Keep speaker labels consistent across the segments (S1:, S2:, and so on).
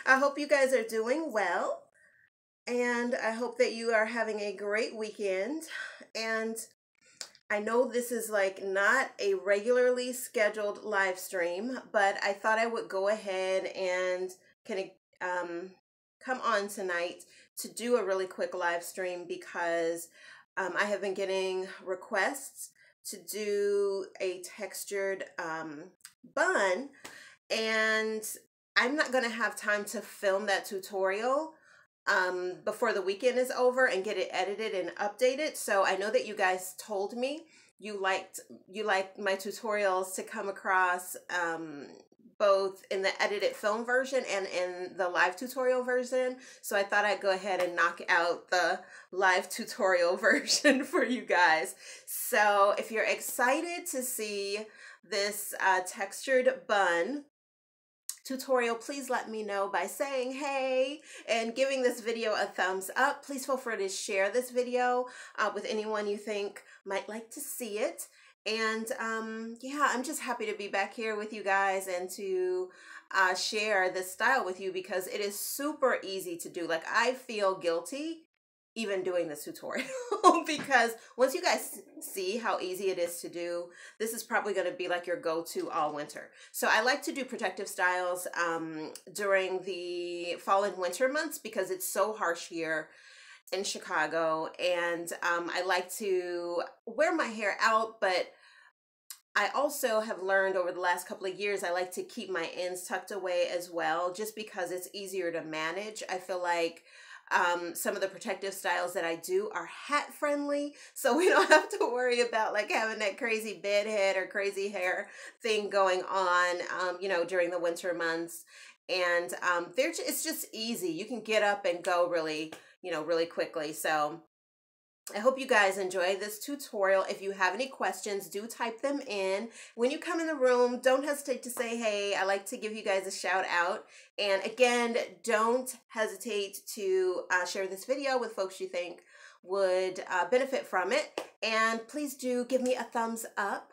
S1: I hope you guys are doing well, and I hope that you are having a great weekend. And I know this is like not a regularly scheduled live stream, but I thought I would go ahead and kind of come on tonight to do a really quick live stream because I have been getting requests to do a textured bun, and I'm not going to have time to film that tutorial before the weekend is over and get it edited and updated. So I know that you guys told me you liked my tutorials to come across both in the edited film version and in the live tutorial version. So I thought I'd go ahead and knock out the live tutorial version for you guys. So if you're excited to see this textured bun tutorial, please let me know by saying hey and giving this video a thumbs up. Please feel free to share this video with anyone you think might like to see it. And yeah, I'm just happy to be back here with you guys and to share this style with you because it is super easy to do. Like, I feel guilty even doing this tutorial because once you guys see how easy it is to do, this is probably going to be like your go-to all winter. So I like to do protective styles during the fall and winter months because it's so harsh here in Chicago, and I like to wear my hair out, but I also have learned over the last couple of years I like to keep my ends tucked away as well, just because it's easier to manage. I feel like some of the protective styles that I do are hat friendly, so we don't have to worry about like having that crazy bed head or crazy hair thing going on, you know, during the winter months. And it's just easy. You can get up and go really, you know, really quickly. So I hope you guys enjoy this tutorial. If you have any questions, do type them in. When you come in the room, don't hesitate to say, hey, I like to give you guys a shout out. And again, don't hesitate to share this video with folks you think would benefit from it. And please do give me a thumbs up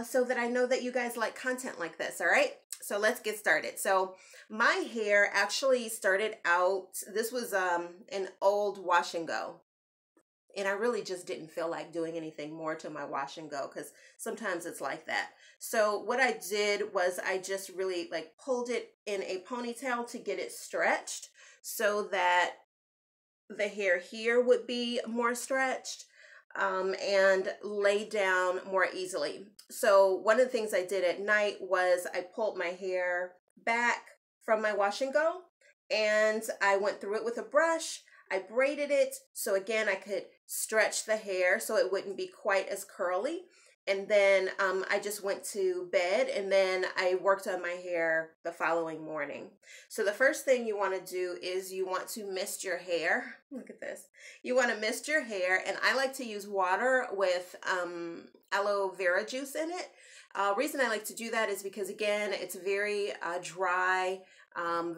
S1: so that I know that you guys like content like this, all right? So let's get started. So my hair actually started out, this was an old wash and go. And I really just didn't feel like doing anything more to my wash and go because sometimes it's like that. So what I did was I just really like pulled it in a ponytail to get it stretched so that the hair here would be more stretched and lay down more easily. So one of the things I did at night was I pulled my hair back from my wash and go and I went through it with a brush. I braided it so again I could stretch the hair so it wouldn't be quite as curly. And then I just went to bed and then I worked on my hair the following morning. So the first thing you want to do is you want to mist your hair. Look at this. You want to mist your hair, and I like to use water with aloe vera juice in it. Reason I like to do that is because again it's very dry,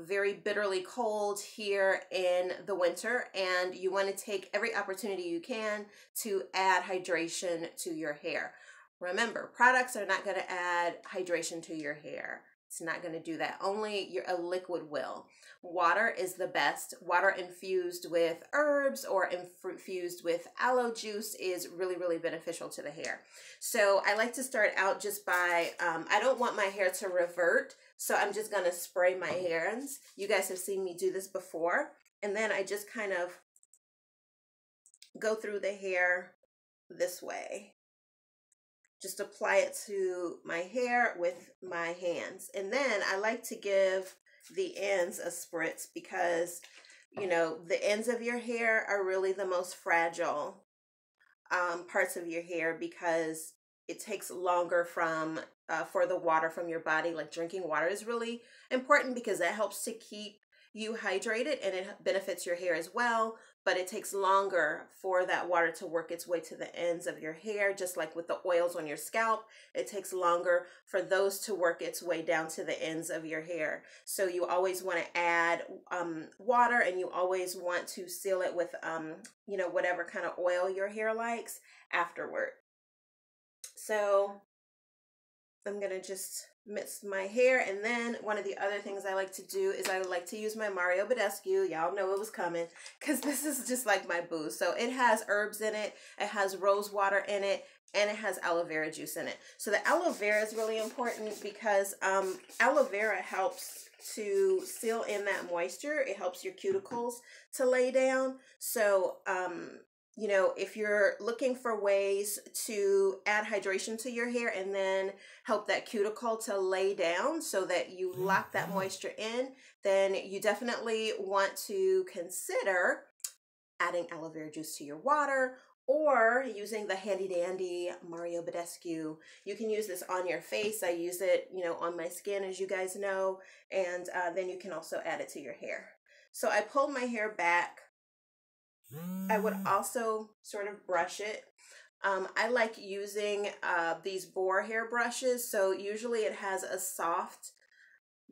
S1: very bitterly cold here in the winter, and you want to take every opportunity you can to add hydration to your hair. Remember, products are not going to add hydration to your hair. It's not going to do that. Only a liquid will. Water is the best. Water infused with herbs or infused with aloe juice is really, really beneficial to the hair. So I like to start out just by, I don't want my hair to revert, so I'm just going to spray my hands. You guys have seen me do this before. And then I just kind of go through the hair this way. Just apply it to my hair with my hands. And then I like to give the ends a spritz because, you know, the ends of your hair are really the most fragile parts of your hair because it takes longer for the water from your body. Like drinking water is really important because that helps to keep you hydrated and it benefits your hair as well, but it takes longer for that water to work its way to the ends of your hair. Just like with the oils on your scalp, it takes longer for those to work its way down to the ends of your hair. So you always want to add water, and you always want to seal it with you know, whatever kind of oil your hair likes afterward. So I'm gonna just mix my hair. And then one of the other things I like to do is I like to use my Mario Badescu. Y'all know it was coming because this is just like my boo. So it has herbs in it, it has rose water in it, and it has aloe vera juice in it. So the aloe vera is really important because aloe vera helps to seal in that moisture. It helps your cuticles to lay down. So you know, if you're looking for ways to add hydration to your hair and then help that cuticle to lay down so that you lock that moisture in, then you definitely want to consider adding aloe vera juice to your water or using the handy dandy Mario Badescu. You can use this on your face. I use it, you know, on my skin, as you guys know, and then you can also add it to your hair. So I pulled my hair back. I would also sort of brush it. I like using these boar hair brushes. So usually it has a soft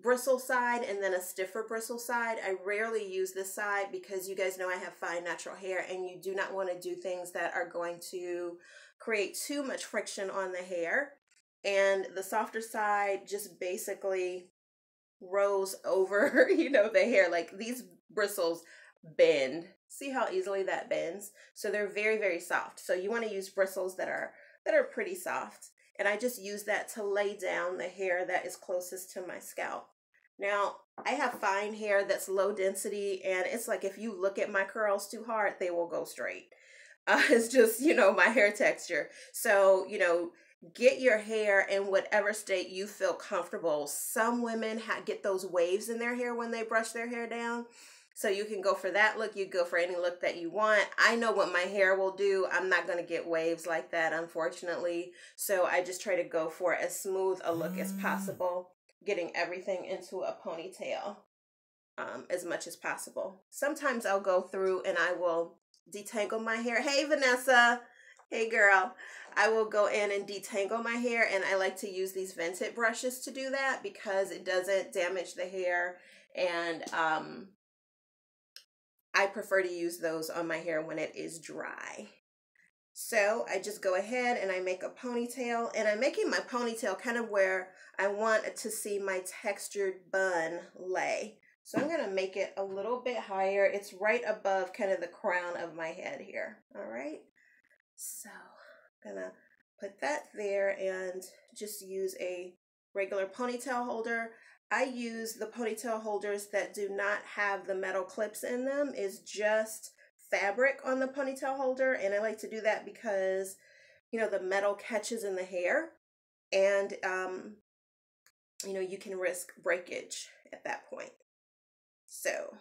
S1: bristle side and then a stiffer bristle side. I rarely use this side because you guys know I have fine natural hair and you do not want to do things that are going to create too much friction on the hair. And the softer side just basically rolls over, you know, the hair. Like these bristles bend. See how easily that bends? So they're very, very soft. So you want to use bristles that are pretty soft. And I just use that to lay down the hair that is closest to my scalp. Now, I have fine hair that's low density, and it's like if you look at my curls too hard, they will go straight. It's just, you know, my hair texture. So, you know, get your hair in whatever state you feel comfortable. Some women get those waves in their hair when they brush their hair down. So you can go for that look. You go for any look that you want. I know what my hair will do. I'm not going to get waves like that, unfortunately. So I just try to go for as smooth a look as possible, getting everything into a ponytail as much as possible. Sometimes I'll go through and I will detangle my hair. Hey, Vanessa. Hey, girl. I will go in and detangle my hair, and I like to use these vented brushes to do that because it doesn't damage the hair, and I prefer to use those on my hair when it is dry. So I just go ahead and I make a ponytail, and I'm making my ponytail kind of where I want to see my textured bun lay. So I'm going to make it a little bit higher. It's right above kind of the crown of my head here. All right. So I'm going to put that there and just use a regular ponytail holder. I use the ponytail holders that do not have the metal clips in them. It's just fabric on the ponytail holder, and I like to do that because, you know, the metal catches in the hair, and you know, you can risk breakage at that point. So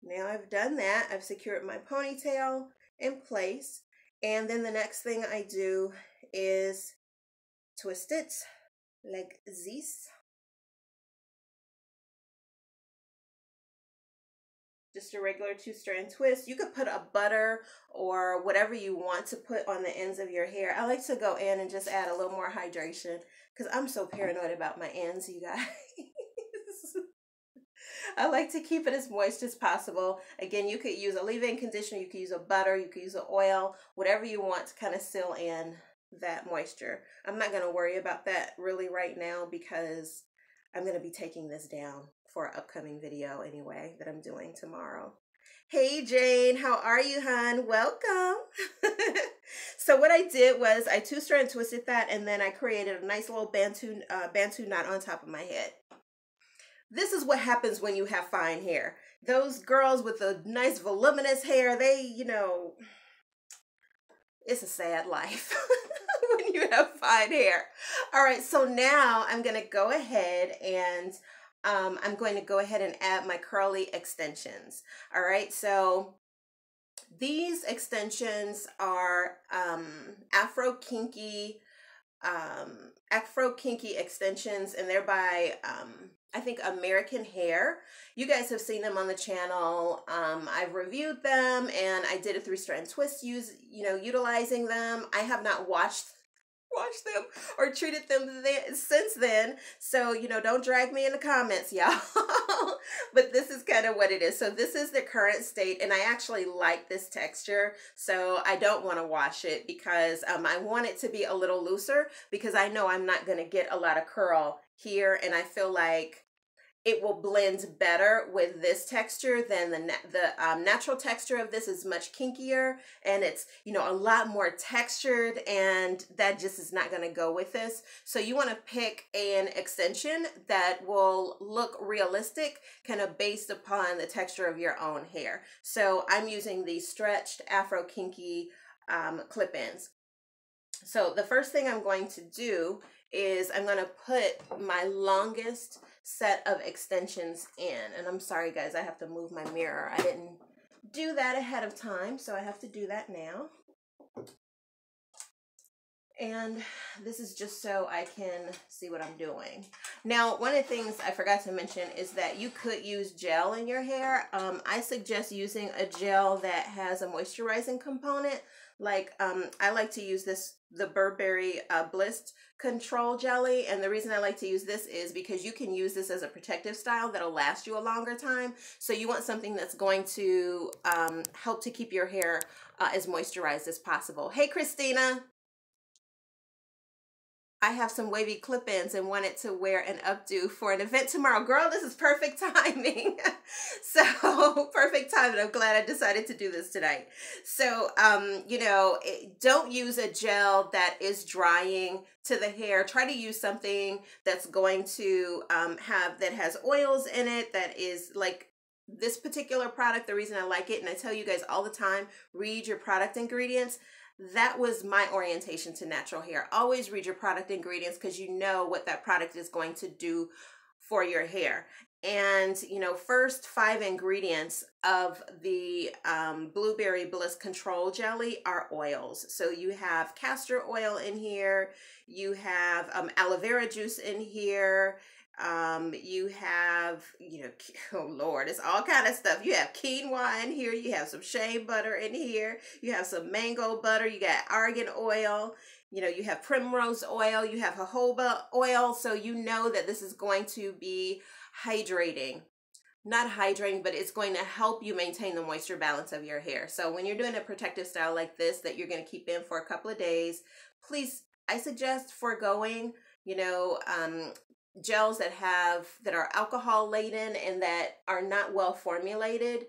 S1: now I've done that. I've secured my ponytail in place, and then the next thing I do is twist it like this. Just a regular 2-strand twist. You could put a butter or whatever you want to put on the ends of your hair. I like to go in and just add a little more hydration because I'm so paranoid about my ends, you guys. I like to keep it as moist as possible. Again, you could use a leave-in conditioner, you could use a butter, you could use an oil, whatever you want to kind of seal in that moisture. I'm not going to worry about that really right now because I'm going to be taking this down for an upcoming video anyway that I'm doing tomorrow. Hey Jane, how are you, hon? Welcome. So what I did was I 2-strand twisted that, and then I created a nice little bantu knot on top of my head. This is what happens when you have fine hair. Those girls with the nice voluminous hair, they, you know, it's a sad life when you have fine hair. All right, so now I'm going to go ahead and add my curly extensions. All right, so these extensions are afro kinky extensions, and they're by I think American Hair. You guys have seen them on the channel. I've reviewed them, and I did a 3-strand twist utilizing them. I have not washed them or treated them since then, so don't drag me in the comments, y'all. But this is kind of what it is. So this is the current state, and I actually like this texture, so I don't want to wash it because I want it to be a little looser, because I know I'm not going to get a lot of curl here, and I feel like it will blend better with this texture than the natural texture of this is much kinkier, and it's, you know, a lot more textured, and that just is not going to go with this. So you want to pick an extension that will look realistic, kind of based upon the texture of your own hair. So I'm using these stretched afro kinky clip-ins. So the first thing I'm going to do is I'm going to put my longest set of extensions in. And I'm sorry guys, I have to move my mirror. I didn't do that ahead of time, so I have to do that now. And this is just so I can see what I'm doing. Now, one of the things I forgot to mention is that you could use gel in your hair. I suggest using a gel that has a moisturizing component. Like, I like to use the Burberry Bliss Control Jelly. And the reason I like to use this is because you can use this as a protective style that'll last you a longer time. So you want something that's going to help to keep your hair as moisturized as possible. Hey, Christina. I have some wavy clip-ins and wanted to wear an updo for an event tomorrow. Girl, this is perfect timing. So perfect timing. I'm glad I decided to do this tonight. So, you know, don't use a gel that is drying to the hair. Try to use something that's going to that has oils in it, that is like this particular product. The reason I like it, and I tell you guys all the time, read your product ingredients. That was my orientation to natural hair. Always read your product ingredients, because you know what that product is going to do for your hair. And, you know, first 5 ingredients of the Blueberry Bliss Control Jelly are oils. So you have castor oil in here. You have aloe vera juice in here. You have, you know, oh Lord, it's all kind of stuff. You have quinoa in here. You have some shea butter in here. You have some mango butter. You got argan oil. You know, you have primrose oil. You have jojoba oil. So you know that this is going to be hydrating. Not hydrating, but it's going to help you maintain the moisture balance of your hair. So when you're doing a protective style like this that you're going to keep in for a couple of days, please, I suggest foregoing, you know, gels that are alcohol laden and that are not well formulated,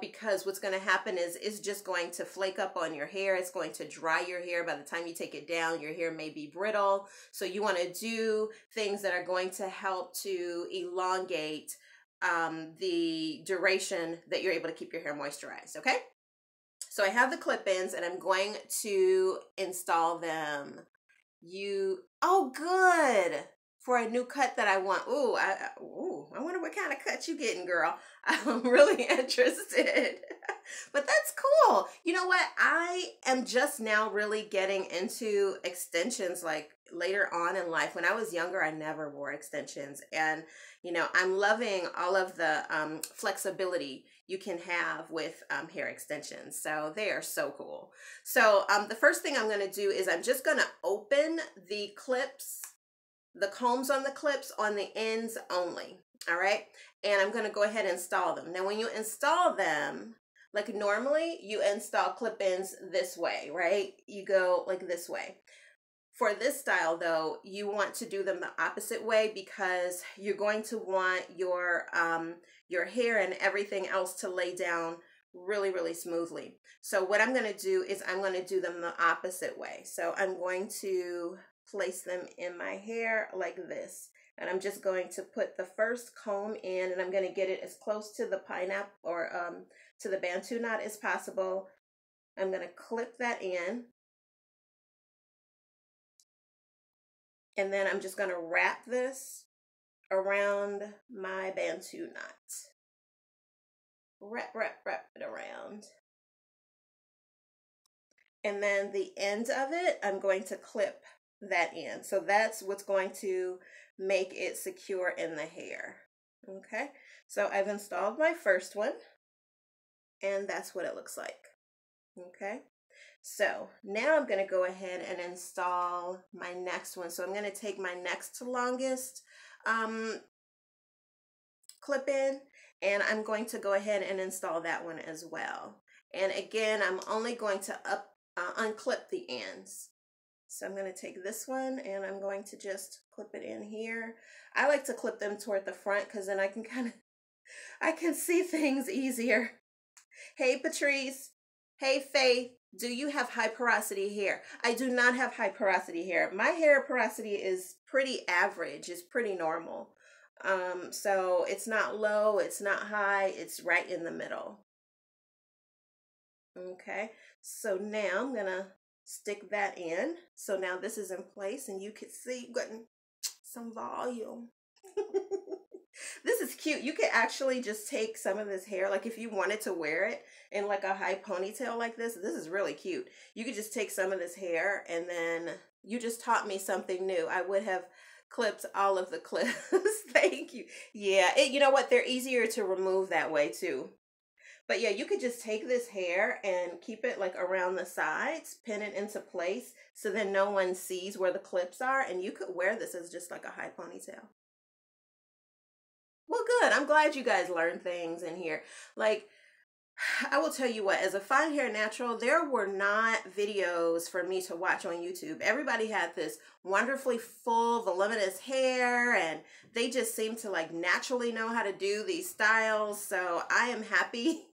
S1: because what's going to happen is it's just going to flake up on your hair. It's going to dry your hair. By the time you take it down, your hair may be brittle. So you want to do things that are going to help to elongate the duration that you're able to keep your hair moisturized. Okay, so I have the clip-ins and I'm going to install them. Oh, good. For a new cut that I want. I wonder what kind of cut you getting, girl. I'm really interested. But that's cool. You know what? I am just now really getting into extensions like later on in life. When I was younger, I never wore extensions. And, you know, I'm loving all of the flexibility you can have with hair extensions. So they are so cool. So the first thing I'm going to do is I'm just going to open the clips, the combs on the clips on the ends only. All right. And I'm going to go ahead and install them. Now, when you install them, like normally you install clip-ins this way, right? You go like this way. For this style though, you want to do them the opposite way, because you're going to want your hair and everything else to lay down really, really smoothly. So what I'm going to do is I'm going to do them the opposite way. So I'm going to place them in my hair like this. And I'm just going to put the first comb in, and I'm going to get it as close to the pineapple or to the bantu knot as possible. I'm going to clip that in. And then I'm just going to wrap this around my bantu knot. Wrap it around. And then the end of it, I'm going to clip that in. So that's what's going to make it secure in the hair. Okay, so I've installed my first one, and that's what it looks like. Okay, so now I'm going to go ahead and install my next one. So I'm going to take my next longest clip in, and I'm going to go ahead and install that one as well. And again, I'm only going to unclip the ends. So I'm going to take this one and I'm going to just clip it in here. I like to clip them toward the front because then I can see things easier. Hey, Patrice. Hey, Faith. Do you have high porosity hair? I do not have high porosity hair. My hair porosity is pretty average. It's pretty normal. So it's not low, it's not high, it's right in the middle. Okay, so now I'm gonna stick that in. So now this is in place and you can see getting some volume. This is cute. You could actually just take some of this hair, like if you wanted to wear it in like a high ponytail like this is really cute. You could just take some of this hair and then you just taught me something new. I would have clipped all of the clips. Thank you. Yeah, you know what? They're easier to remove that way too. But yeah, you could just take this hair and keep it like around the sides, pin it into place so then no one sees where the clips are, and you could wear this as just like a high ponytail. Well, good. I'm glad you guys learned things in here. Like, I will tell you what, as a fine hair natural, there were not videos for me to watch on YouTube. Everybody had this wonderfully full, voluminous hair, and they just seem to like naturally know how to do these styles. So I am happy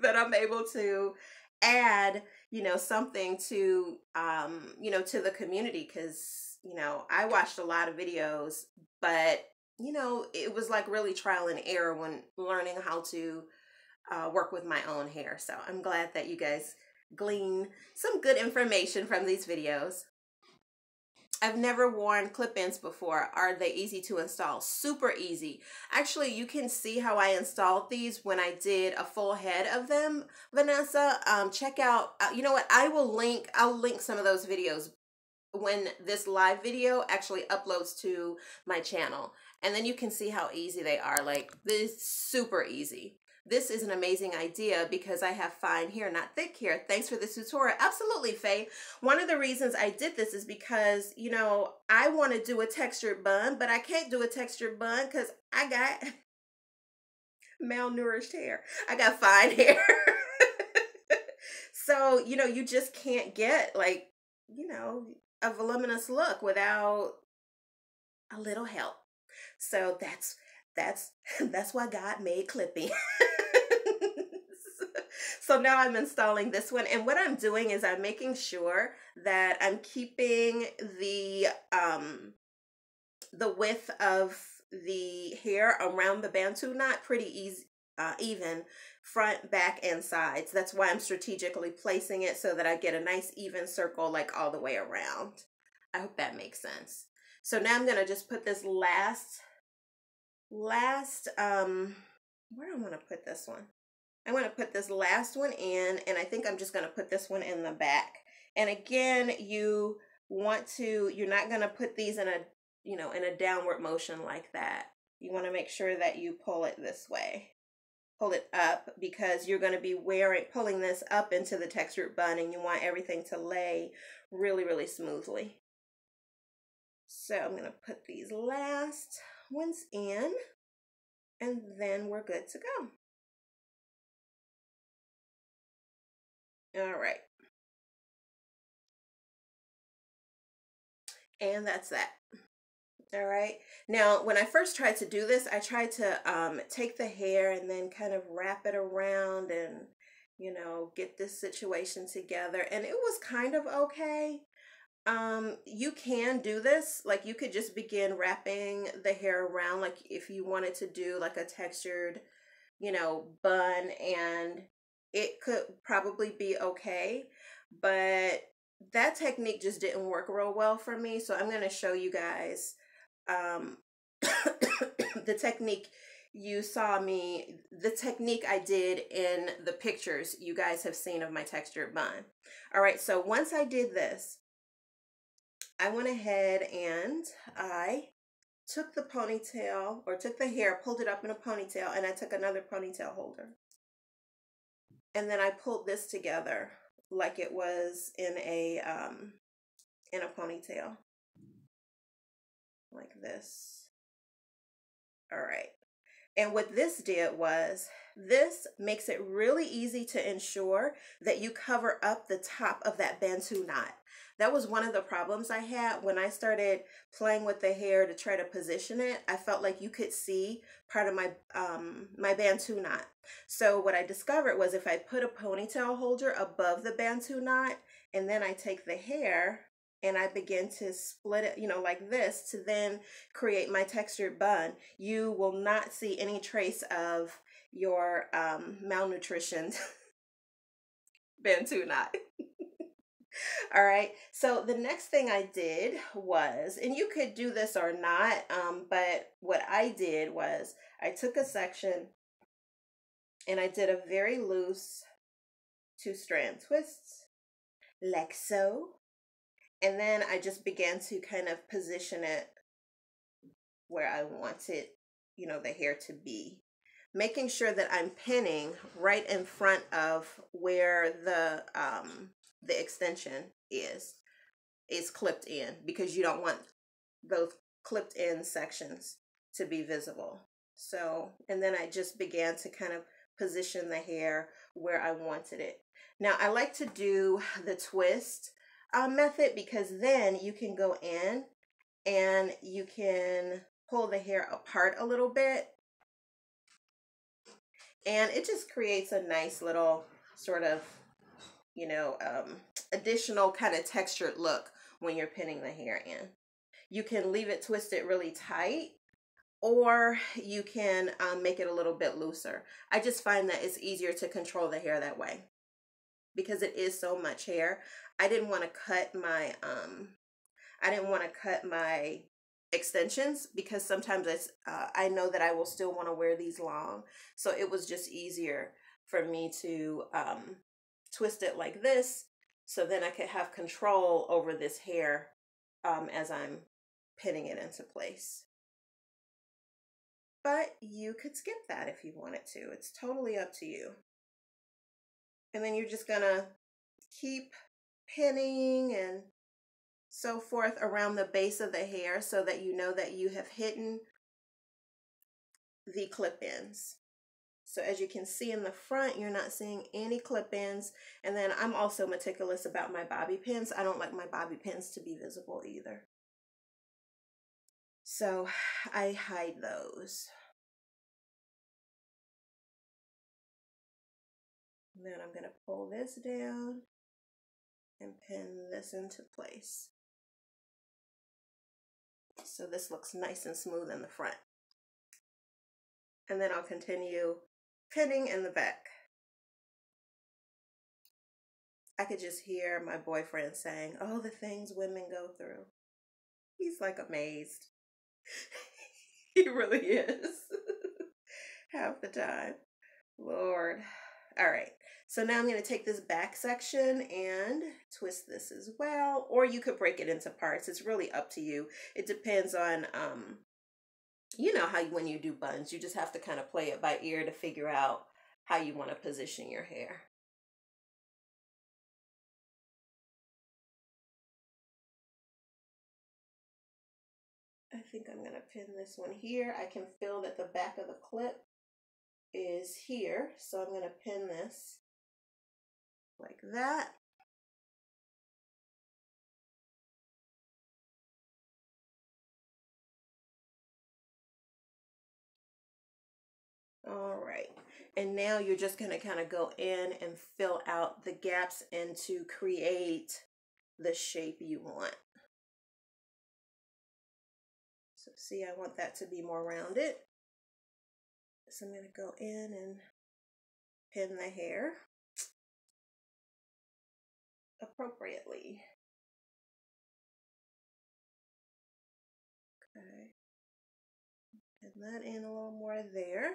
S1: that I'm able to add, you know, something to, you know, to the community, because, you know, I watched a lot of videos, but, you know, it was like really trial and error when learning how to work with my own hair. So I'm glad that you guys glean some good information from these videos. I've never worn clip-ins before. Are they easy to install? Super easy. Actually, you can see how I installed these when I did a full head of them, Vanessa. Check out, you know what, I'll link some of those videos when this live video actually uploads to my channel. And then you can see how easy they are. Like, this is super easy. This is an amazing idea because I have fine hair, not thick hair. Thanks for this tutorial. Absolutely, Faye. One of the reasons I did this is because, you know, I want to do a textured bun, but I can't do a textured bun because I got malnourished hair. I got fine hair. So, you know, you just can't get like, you know, a voluminous look without a little help. So that's why God made clipping. So now I'm installing this one, and what I'm doing is I'm making sure that I'm keeping the width of the hair around the Bantu knot pretty easy, even front, back, and sides. That's why I'm strategically placing it so that I get a nice even circle like all the way around. I hope that makes sense. So now I'm gonna just put this last where do I want to put this one? I want to put this last one in, and I think I'm just going to put this one in the back. And again, you're not going to put these in a, you know, in a downward motion like that. You want to make sure that you pull it this way. Pull it up, because you're going to be pulling this up into the textured bun, and you want everything to lay really, really smoothly. So I'm going to put these last ones in, and then we're good to go. All right. And that's that. All right. Now, when I first tried to do this, I tried to take the hair and then kind of wrap it around and, you know, get this situation together. And it was kind of okay. You can do this. Like, you could just begin wrapping the hair around, like if you wanted to do like a textured, you know, bun, and it could probably be okay. But that technique just didn't work real well for me. So I'm going to show you guys the technique the technique I did in the pictures you guys have seen of my textured bun. All right, so once I did this, I went ahead and I took the ponytail, or took the hair, pulled it up in a ponytail, and I took another ponytail holder. And then I pulled this together like it was in a ponytail. Like this. All right. And what this did was, this makes it really easy to ensure that you cover up the top of that Bantu knot. That was one of the problems I had when I started playing with the hair to try to position it. I felt like you could see part of my my bantu knot. So what I discovered was if I put a ponytail holder above the bantu knot, and then I take the hair and I begin to split it, you know, like this, to then create my textured bun, you will not see any trace of your malnutrition bantu knot. All right, so the next thing I did was, and you could do this or not, but what I did was I took a section and I did a very loose 2-strand twists, like so. And then I just began to kind of position it where I wanted, you know, the hair to be, making sure that I'm pinning right in front of where the extension is clipped in, because you don't want those clipped in sections to be visible. So, and then I just began to kind of position the hair where I wanted it. Now I like to do the twist method, because then you can go in and you can pull the hair apart a little bit, and it just creates a nice little sort of, you know, additional kind of textured look when you're pinning the hair in. You can leave it twisted really tight, or you can make it a little bit looser. I just find that it's easier to control the hair that way because it is so much hair. I didn't want to cut my extensions, because sometimes I know that I will still want to wear these long. So it was just easier for me to twist it like this, so then I could have control over this hair as I'm pinning it into place. But you could skip that if you wanted to. It's totally up to you. And then you're just gonna keep pinning and so forth around the base of the hair, so that you know that you have hidden the clip-ins. So as you can see in the front, you're not seeing any clip-ins. And then I'm also meticulous about my bobby pins. I don't like my bobby pins to be visible either. So I hide those. And then I'm gonna pull this down and pin this into place. So this looks nice and smooth in the front. And then I'll continue pinning in the back. I could just hear my boyfriend saying, "Oh, the things women go through." He's like amazed. He really is. Half the time. Lord. All right. So now I'm going to take this back section and twist this as well. Or you could break it into parts. It's really up to you. It depends on, you know, when you do buns, you just have to kind of play it by ear to figure out how you want to position your hair. I think I'm going to pin this one here. I can feel that the back of the clip is here. So I'm going to pin this like that. All right. And now you're just going to kind of go in and fill out the gaps and to create the shape you want. So see, I want that to be more rounded. So I'm going to go in and pin the hair appropriately. Okay. Pin that in a little more there.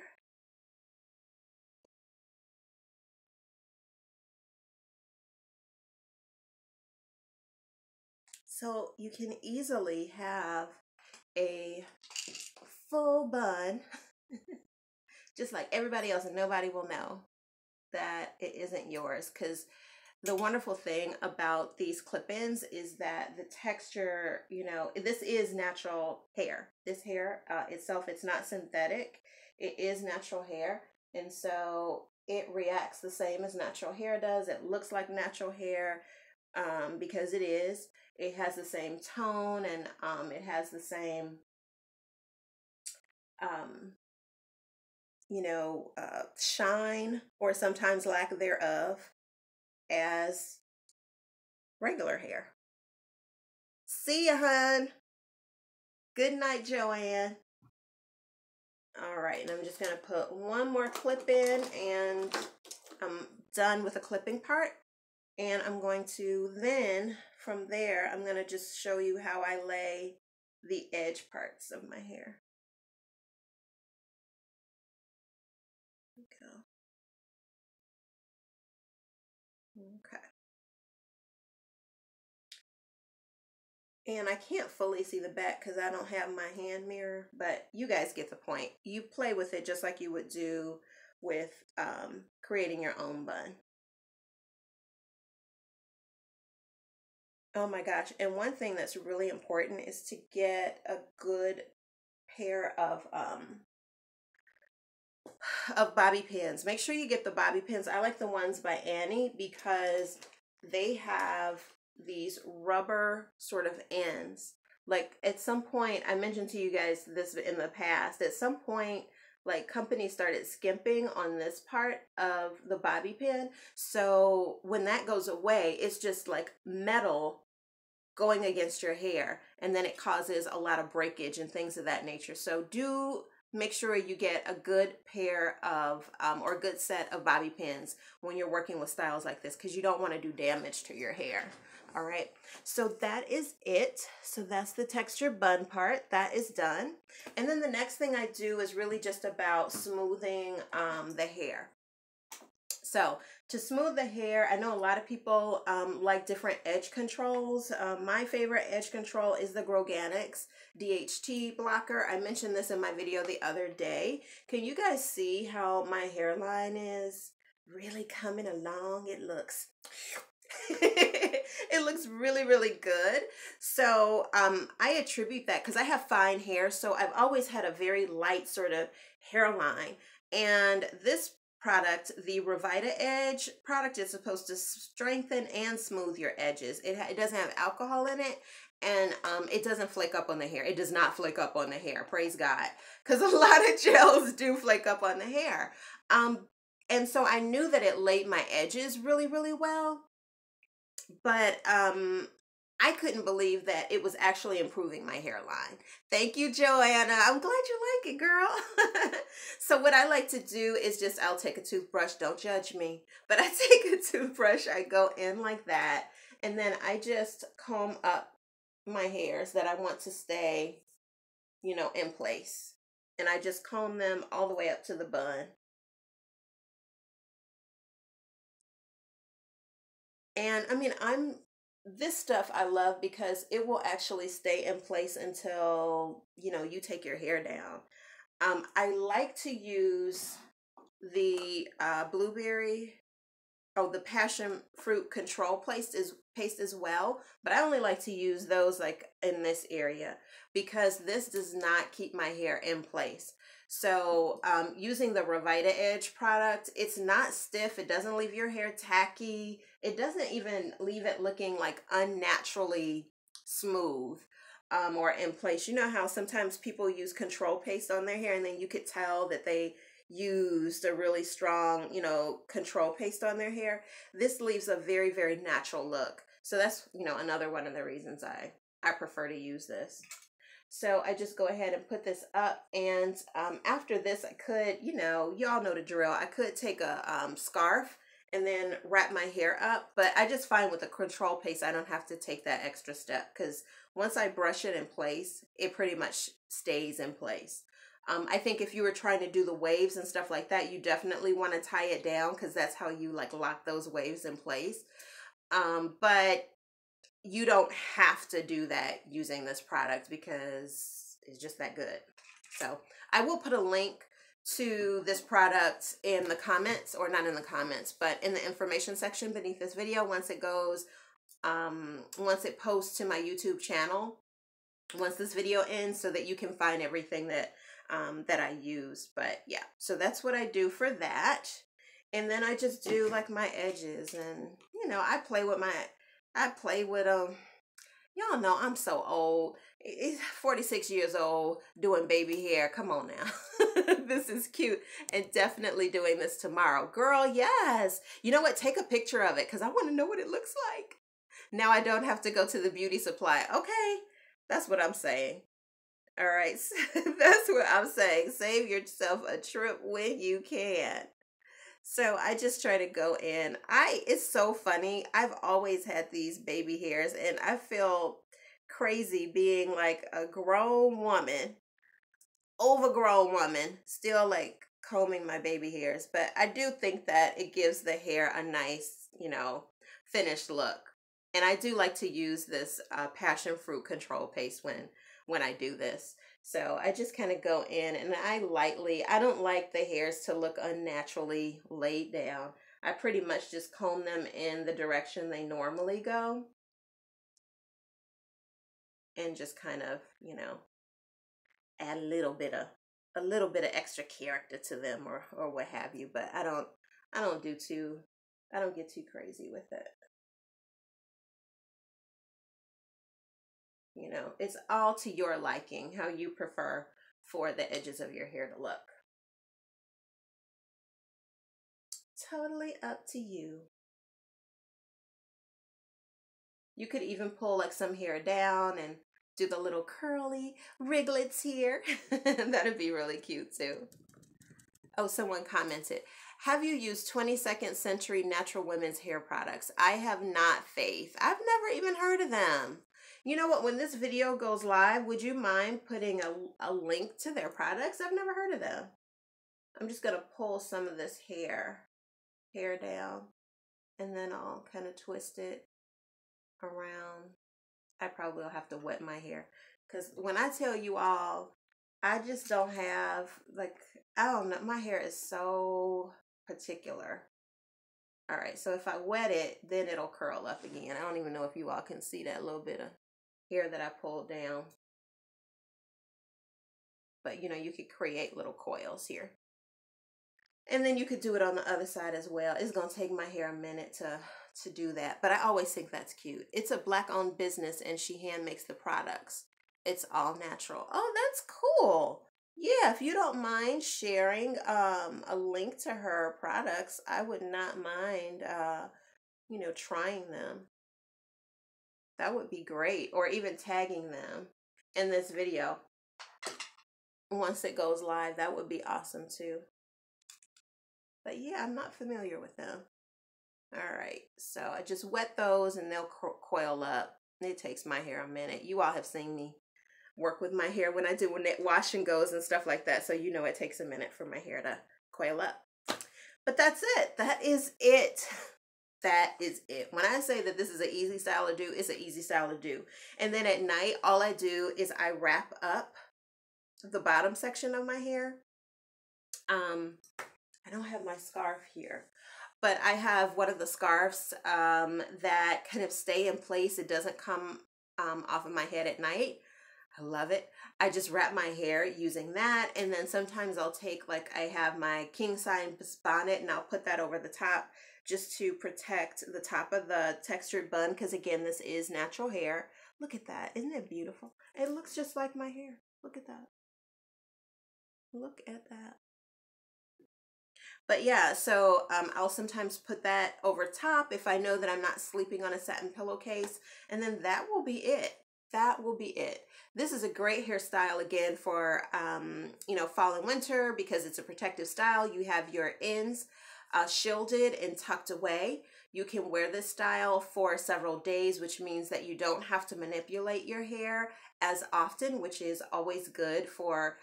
S1: So you can easily have a full bun, just like everybody else, and nobody will know that it isn't yours. Because the wonderful thing about these clip-ins is that the texture, you know, this is natural hair. This hair itself, it's not synthetic. It is natural hair. And so it reacts the same as natural hair does. It looks like natural hair. because it has the same tone, and it has the same, um, shine, or sometimes lack thereof, as regular hair. See ya, hun. Good night, Joanne. All right, and I'm just going to put one more clip in, and I'm done with the clipping part. And I'm going to then, from there, I'm going to just show you how I lay the edge parts of my hair. Go. Okay. And I can't fully see the back because I don't have my hand mirror, but you guys get the point. You play with it just like you would do with creating your own bun. Oh my gosh. And one thing that's really important is to get a good pair of bobby pins. Make sure you get the bobby pins. I like the ones by Annie because they have these rubber sort of ends. Like at some point, I mentioned to you guys this in the past, at some point, like companies started skimping on this part of the bobby pin. So when that goes away, it's just like metal going against your hair, and then it causes a lot of breakage and things of that nature. So do make sure you get a good pair of or a good set of bobby pins when you're working with styles like this, because you don't want to do damage to your hair. All right, so that is it. So that's the texture bun part. That is done. And then the next thing I do is really just about smoothing the hair. So to smooth the hair, I know a lot of people like different edge controls. My favorite edge control is the Groganics DHT blocker. I mentioned this in my video the other day. Can you guys see how my hairline is really coming along? It looks it looks really, really good. So I attribute that because I have fine hair, so I've always had a very light sort of hairline. And this product, the Revita Edge product, is supposed to strengthen and smooth your edges. It doesn't have alcohol in it, and it doesn't flake up on the hair. It does not flake up on the hair, praise God, because a lot of gels do flake up on the hair. And so I knew that it laid my edges really, really well, but I couldn't believe that it was actually improving my hairline. Thank you, Joanna. I'm glad you like it, girl. So what I like to do is just, I'll take a toothbrush, don't judge me, but I take a toothbrush, I go in like that, and then I just comb up my hairs that I want to stay, in place. And I just comb them all the way up to the bun. And I mean, this stuff I love because it will actually stay in place until, you take your hair down. I like to use the the passion fruit control paste as well, but I only like to use those like in this area because this does not keep my hair in place. So using the Revita Edge product, it's not stiff. It doesn't leave your hair tacky. It doesn't even leave it looking like unnaturally smooth or in place. You know how sometimes people use control paste on their hair and then you could tell that they used a really strong, control paste on their hair. This leaves a very, very natural look. So that's, another one of the reasons I prefer to use this. So I just go ahead and put this up, and after this I could, y'all know the drill. I could take a scarf and then wrap my hair up, but I just find with the control paste I don't have to take that extra step because once I brush it in place, it pretty much stays in place. I think if you were trying to do the waves and stuff like that, you definitely want to tie it down because that's how you like lock those waves in place. But you don't have to do that using this product because it's just that good. So I will put a link to this product in the comments, or not in the comments, but in the information section beneath this video once it goes, once it posts to my YouTube channel, once this video ends, so that you can find everything that I use. But yeah, so that's what I do for that. And then I just do like my edges, and I play with my I play with them. Y'all know I'm so old. It's 46 years old doing baby hair. Come on now. This is cute. And definitely doing this tomorrow. Girl, yes. You know what? Take a picture of it because I want to know what it looks like. Now I don't have to go to the beauty supply. Okay. That's what I'm saying. All right. That's what I'm saying. Save yourself a trip when you can. So I just try to go in. It's so funny. I've always had these baby hairs and I feel crazy being like a grown woman, overgrown woman, still like combing my baby hairs. But I do think that it gives the hair a nice, finished look. And I do like to use this passion fruit control paste when I do this. So I just kind of go in and I don't like the hairs to look unnaturally laid down. I pretty much just comb them in the direction they normally go and just kind of, add a little bit of extra character to them or what have you, but I don't get too crazy with it. It's all to your liking, how you prefer for the edges of your hair to look. Totally up to you. You could even pull like some hair down and do the little curly wriglets here. That'd be really cute too. Oh, someone commented, have you used 22nd Century Natural Women's Hair Products? I have not, Faith. I've never even heard of them. You know what? When this video goes live, would you mind putting a link to their products? I've never heard of them. I'm just going to pull some of this hair down, and then I'll kind of twist it around. I probably will have to wet my hair because when I tell you all, I just don't have, like, I don't know, my hair is so particular. All right, so if I wet it, then it'll curl up again. I don't even know if you all can see that little bit of hair that I pulled down. But, you could create little coils here. And then you could do it on the other side as well. It's going to take my hair a minute to do that. But I always think that's cute. It's a Black-owned business, and she hand makes the products. It's all natural. Oh, that's cool. Yeah, if you don't mind sharing a link to her products, I would not mind, trying them. That would be great. Or even tagging them in this video. Once it goes live, that would be awesome too. But yeah, I'm not familiar with them. All right, so I just wet those and they'll coil up. It takes my hair a minute. You all have seen me work with my hair when it wash and goes and stuff like that. So it takes a minute for my hair to coil up. But that's it. That is it. That is it. When I say that this is an easy style to do, it's an easy style to do. And then at night, all I do is I wrap up the bottom section of my hair. I don't have my scarf here, but I have one of the scarves that kind of stay in place. It doesn't come off of my head at night. I love it. I just wrap my hair using that, and then sometimes I'll take, like, I have my king size bonnet, and I'll put that over the top just to protect the top of the textured bun, because again, this is natural hair. Look at that. Isn't it beautiful? It looks just like my hair. Look at that. Look at that. But yeah, so I'll sometimes put that over top if I know that I'm not sleeping on a satin pillowcase, and then that will be it. That will be it. This is a great hairstyle again for fall and winter because it's a protective style. You have your ends shielded and tucked away. You can wear this style for several days, which means that you don't have to manipulate your hair as often, which is always good for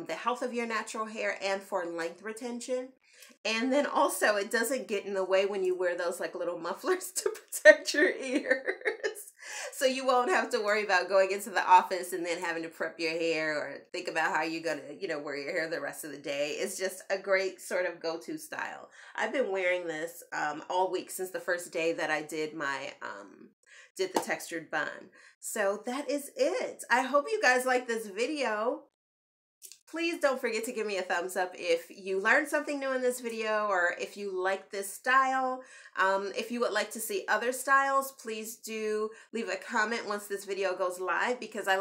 S1: the health of your natural hair and for length retention. And then also it doesn't get in the way when you wear those like little mufflers to protect your ears. So you won't have to worry about going into the office and then having to prep your hair or think about how you're going to, wear your hair the rest of the day. It's just a great sort of go-to style. I've been wearing this all week since the first day that I did my, did the textured bun. So that is it. I hope you guys like this video. Please don't forget to give me a thumbs up if you learned something new in this video or if you like this style. If you would like to see other styles, please do leave a comment once this video goes live, because I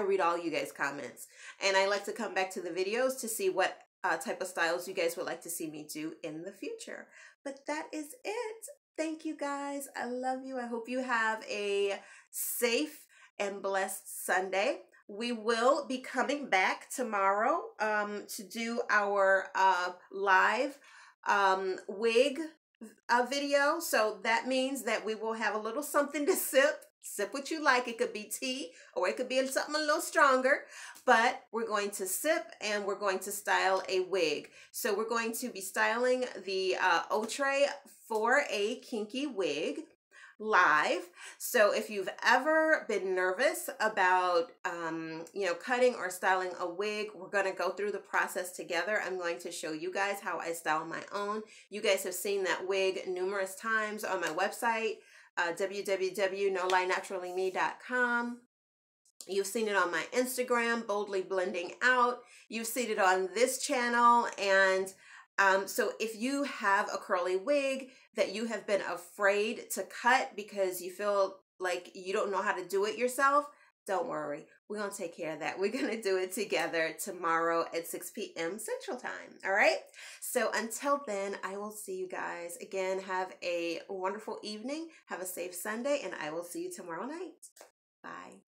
S1: read all you guys' comments, and I like to come back to the videos to see what type of styles you guys would like to see me do in the future. But that is it. Thank you guys. I love you. I hope you have a safe and blessed Sunday. We will be coming back tomorrow to do our live wig video. So that means that we will have a little something to sip. Sip what you like. It could be tea or it could be something a little stronger, but we're going to sip and we're going to style a wig. So we're going to be styling the outre for a kinky wig live. So if you've ever been nervous about cutting or styling a wig, we're going to go through the process together. I'm going to show you guys how I style my own. You guys have seen that wig numerous times on my website, www.nolienaturallyme.com. You've seen it on my Instagram, Boldly Blending Out. You've seen it on this channel. And so if you have a curly wig that you have been afraid to cut because you feel like you don't know how to do it yourself, don't worry. We're going to take care of that. We're going to do it together tomorrow at 6 p.m. Central Time. All right? So until then, I will see you guys. Again, have a wonderful evening. Have a safe Sunday, and I will see you tomorrow night. Bye.